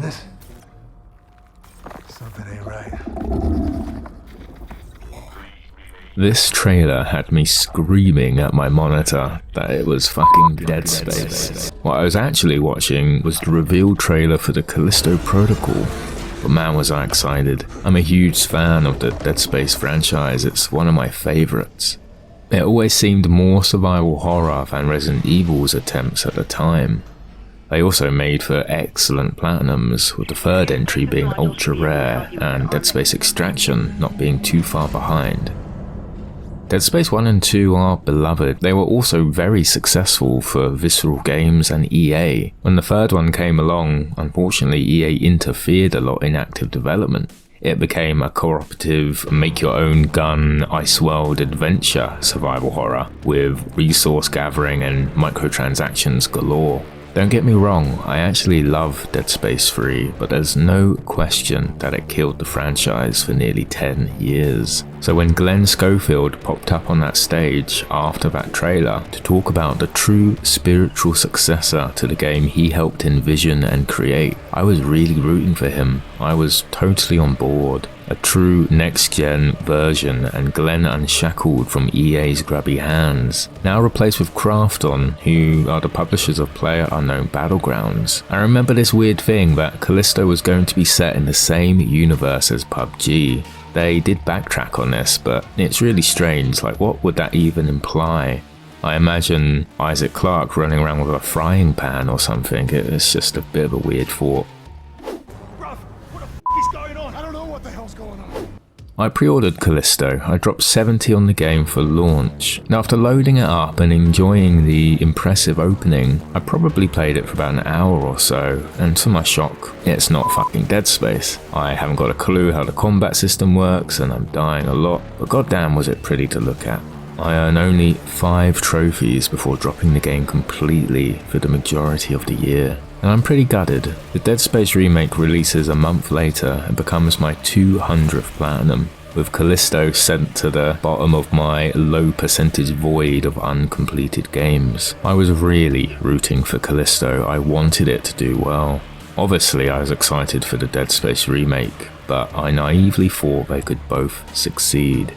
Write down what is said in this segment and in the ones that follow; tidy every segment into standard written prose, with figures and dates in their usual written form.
this? Something ain't right. This trailer had me screaming at my monitor that it was fucking Dead Space. What I was actually watching was the reveal trailer for the Callisto Protocol. But man was I excited. I'm a huge fan of the Dead Space franchise, it's one of my favourites. It always seemed more survival horror than Resident Evil's attempts at the time. They also made for excellent platinums, with the third entry being ultra rare and Dead Space Extraction not being too far behind. Dead Space 1 and 2 are beloved. They were also very successful for Visceral Games and EA. When the third one came along, unfortunately EA interfered a lot in active development. It became a cooperative, make-your-own-gun, ice-world adventure survival horror, with resource gathering and microtransactions galore. Don't get me wrong, I actually love Dead Space 3, but there's no question that it killed the franchise for nearly 10 years. So when Glenn Schofield popped up on that stage after that trailer to talk about the true spiritual successor to the game he helped envision and create, I was really rooting for him. I was totally on board. A true next-gen version and Glenn unshackled from EA's grubby hands, now replaced with Krafton, who are the publishers of PlayerUnknown Battlegrounds. I remember this weird thing that Callisto was going to be set in the same universe as PUBG. They did backtrack on this, but it's really strange, like what would that even imply? I imagine Isaac Clarke running around with a frying pan or something. It's just a bit of a weird thought. I pre-ordered Callisto. I dropped $70 on the game for launch. Now after loading it up and enjoying the impressive opening, I probably played it for about an hour or so, and to my shock, it's not fucking Dead Space. I haven't got a clue how the combat system works and I'm dying a lot, but goddamn was it pretty to look at. I earned only 5 trophies before dropping the game completely for the majority of the year. And I'm pretty gutted. The Dead Space remake releases a month later and becomes my 200th platinum, with Callisto sent to the bottom of my low percentage void of uncompleted games. I was really rooting for Callisto. I wanted it to do well. Obviously I was excited for the Dead Space remake, but I naively thought they could both succeed.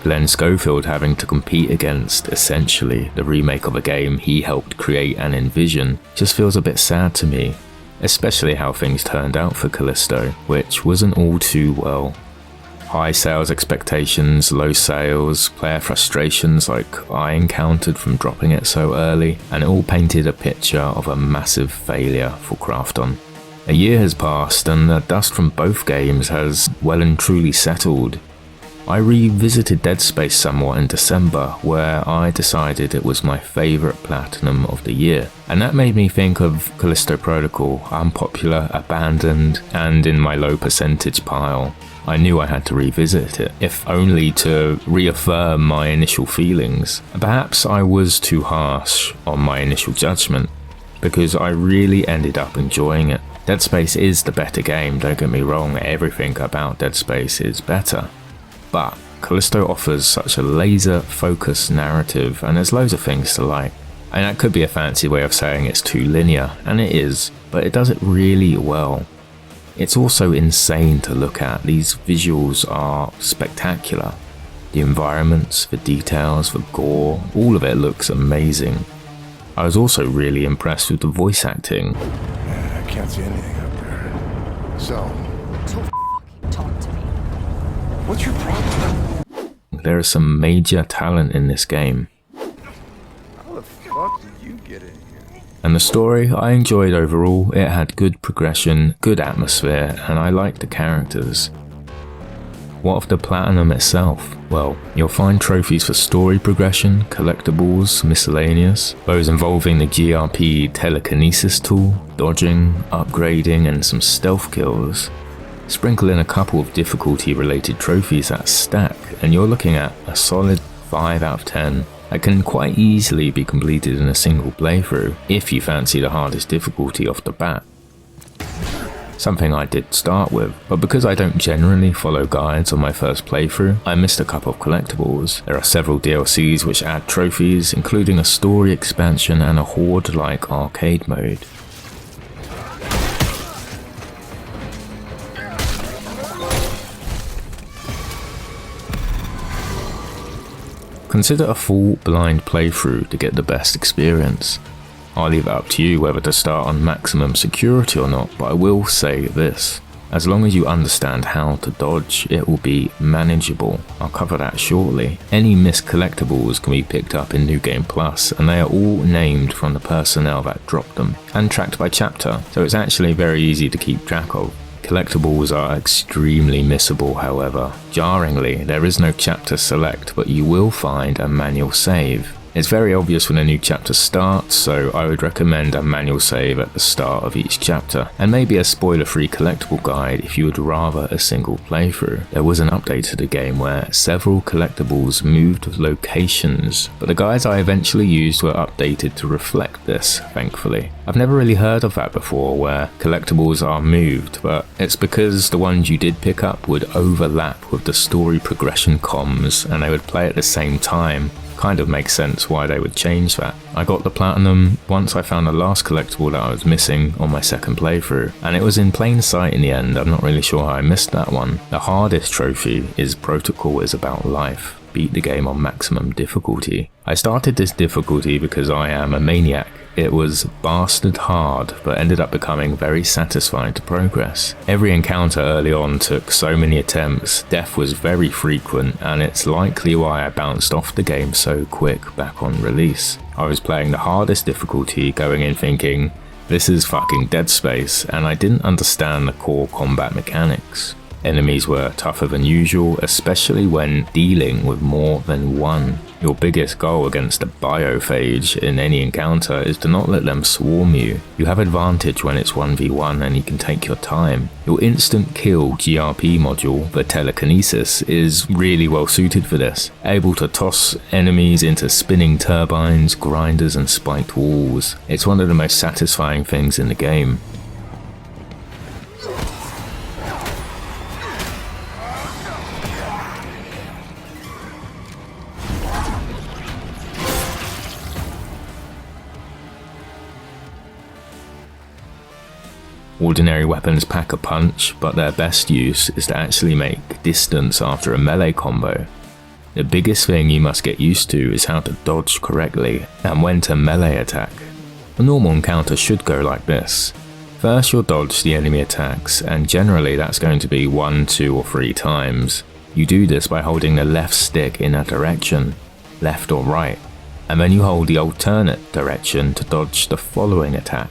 Glenn Schofield having to compete against, essentially, the remake of a game he helped create and envision just feels a bit sad to me, especially how things turned out for Callisto, which wasn't all too well. High sales expectations, low sales, player frustrations like I encountered from dropping it so early, and it all painted a picture of a massive failure for Krafton. A year has passed and the dust from both games has well and truly settled. I revisited Dead Space somewhat in December, where I decided it was my favourite platinum of the year, and that made me think of Callisto Protocol, unpopular, abandoned, and in my low percentage pile. I knew I had to revisit it, if only to reaffirm my initial feelings. Perhaps I was too harsh on my initial judgment, because I really ended up enjoying it. Dead Space is the better game, don't get me wrong, everything about Dead Space is better. But Callisto offers such a laser-focused narrative, and there's loads of things to like. And that could be a fancy way of saying it's too linear, and it is, but it does it really well. It's also insane to look at. These visuals are spectacular. The environments, the details, the gore, all of it looks amazing. I was also really impressed with the voice acting. Yeah, I can't see anything up there. So Talk to me. what's your problem? There is some major talent in this game. How the fuck did you get in here? And the story I enjoyed overall. It had good progression, good atmosphere, and I liked the characters. What of the platinum itself? Well, you'll find trophies for story progression, collectibles, miscellaneous, those involving the GRP telekinesis tool, dodging, upgrading, and some stealth kills. Sprinkle in a couple of difficulty related trophies that stack, and you're looking at a solid 5 out of 10 that can quite easily be completed in a single playthrough if you fancy the hardest difficulty off the bat. Something I did start with, but because I don't generally follow guides on my first playthrough, I missed a couple of collectibles. There are several DLCs which add trophies, including a story expansion and a horde-like arcade mode. Consider a full blind playthrough to get the best experience. I'll leave it up to you whether to start on maximum security or not, but I will say this. As long as you understand how to dodge, it will be manageable. I'll cover that shortly. Any missed collectibles can be picked up in New Game Plus, and they are all named from the personnel that dropped them, and tracked by chapter, so it's actually very easy to keep track of. Collectibles are extremely missable, however. Jarringly, there is no chapter select, but you will find a manual save. It's very obvious when a new chapter starts, so I would recommend a manual save at the start of each chapter, and maybe a spoiler-free collectible guide if you would rather a single playthrough. There was an update to the game where several collectibles moved locations, but the guides I eventually used were updated to reflect this, thankfully. I've never really heard of that before, where collectibles are moved, but it's because the ones you did pick up would overlap with the story progression comms, and they would play at the same time. Kind of makes sense why they would change that. I got the platinum once I found the last collectible that I was missing on my second playthrough, and it was in plain sight in the end. I'm not really sure how I missed that one. The hardest trophy is Protocol is About Life. Beat the game on maximum difficulty. I started this difficulty because I am a maniac. It was bastard hard, but ended up becoming very satisfying to progress. Every encounter early on took so many attempts, death was very frequent, and it's likely why I bounced off the game so quick back on release. I was playing the hardest difficulty, going in thinking, this is fucking Dead Space, and I didn't understand the core combat mechanics. Enemies were tougher than usual, especially when dealing with more than one. Your biggest goal against a biophage in any encounter is to not let them swarm you. You have advantage when it's 1v1 and you can take your time. Your instant kill GRP module, the telekinesis, is really well suited for this. Able to toss enemies into spinning turbines, grinders and spiked walls. It's one of the most satisfying things in the game. Ordinary weapons pack a punch, but their best use is to actually make distance after a melee combo. The biggest thing you must get used to is how to dodge correctly and when to melee attack. A normal encounter should go like this. First you'll dodge the enemy attacks, and generally that's going to be 1, 2 or 3 times. You do this by holding the left stick in a direction, left or right, and then you hold the alternate direction to dodge the following attack.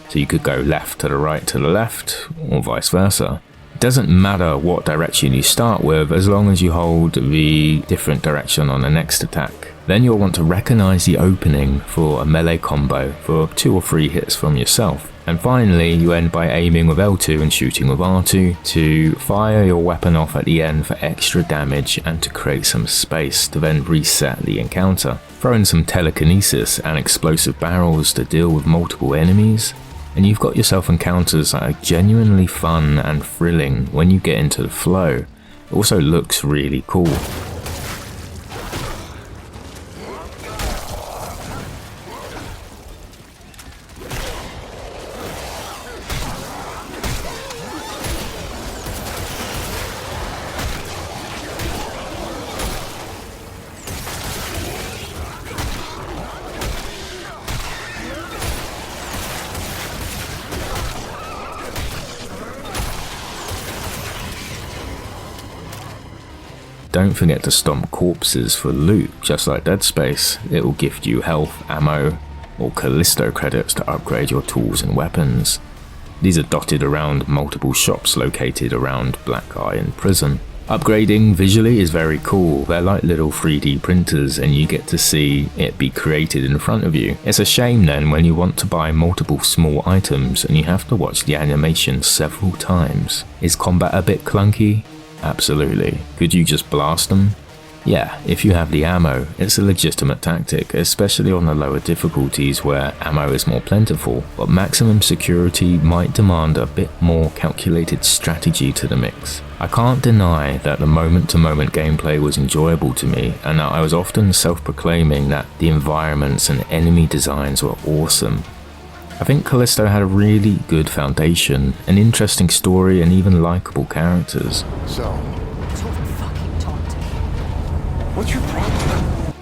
So you could go left to the right to the left, or vice versa. It doesn't matter what direction you start with as long as you hold the different direction on the next attack. Then you'll want to recognize the opening for a melee combo for 2 or 3 hits from yourself. And finally, you end by aiming with L2 and shooting with R2 to fire your weapon off at the end for extra damage and to create some space to then reset the encounter. Throw in some telekinesis and explosive barrels to deal with multiple enemies, and you've got yourself encounters that are genuinely fun and thrilling when you get into the flow. It also looks really cool. Don't forget to stomp corpses for loot, just like Dead Space. It will gift you health, ammo, or Callisto credits to upgrade your tools and weapons. These are dotted around multiple shops located around Black Iron Prison. Upgrading visually is very cool. They're like little 3D printers and you get to see it be created in front of you. It's a shame then when you want to buy multiple small items and you have to watch the animation several times. Is combat a bit clunky? Absolutely. Could you just blast them? Yeah, if you have the ammo, it's a legitimate tactic, especially on the lower difficulties where ammo is more plentiful, but maximum security might demand a bit more calculated strategy to the mix. I can't deny that the moment-to-moment gameplay was enjoyable to me, and that I was often self-proclaiming that the environments and enemy designs were awesome. I think Callisto had a really good foundation, an interesting story and even likable characters. So, Talk fucking taunting. what's your problem?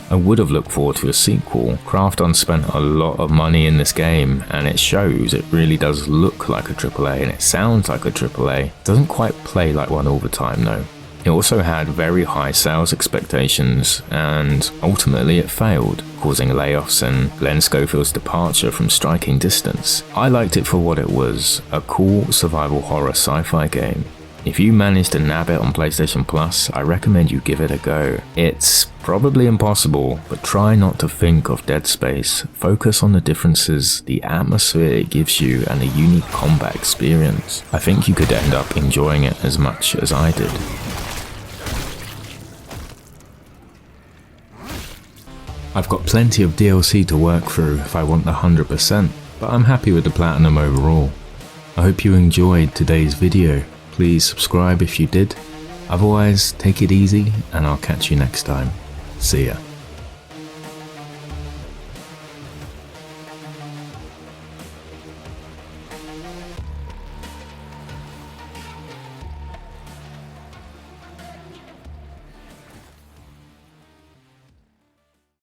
I would have looked forward to a sequel. Krafton spent a lot of money in this game, and it shows. It really does look like a AAA, and it sounds like a AAA. It doesn't quite play like one all the time though. It also had very high sales expectations, and ultimately it failed, causing layoffs and Glenn Schofield's departure from striking distance. I liked it for what it was, a cool survival horror sci-fi game. If you managed to nab it on PlayStation Plus, I recommend you give it a go. It's probably impossible, but try not to think of Dead Space. Focus on the differences, the atmosphere it gives you, and the unique combat experience. I think you could end up enjoying it as much as I did. I've got plenty of DLC to work through if I want the 100%, but I'm happy with the platinum overall. I hope you enjoyed today's video. Please subscribe if you did. Otherwise, take it easy and I'll catch you next time. See ya.